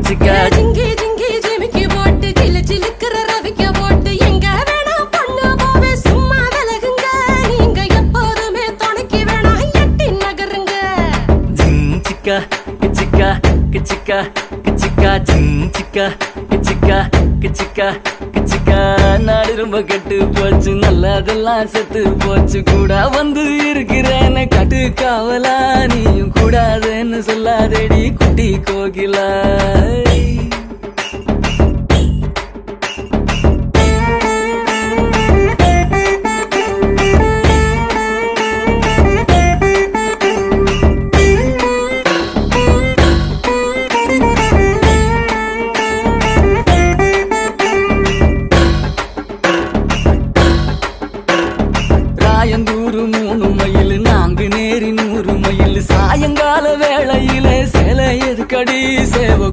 சிக்கா ஜிங்கி ஜிங்கி ஜிமிக்கி போட்டு சிலு சிலுக்குற ரவிக்க போட்டு எங்க வேணா பொண்ணு போவே சும்மா விலகுங்க நீங்க எப்போதுமே துணைக்கு வேணா எட்டி நகருங்க சிக்கா கிச்சிக்கா கிச்சிக்கா கிச்சிக்கா சிக்கா கிச்சிக்கா கிச்சிக்கா கிச்சிக்கா நாடு ரொம்ப கெட்டு போச்சு நல்லதெல்லாம் செத்து போச்சு கூட வந்து இருக்கிறேன்னு கட்டு காவலா நீயும் கூடாதுன்னு சொல்லாதடி குட்டி கோகிலா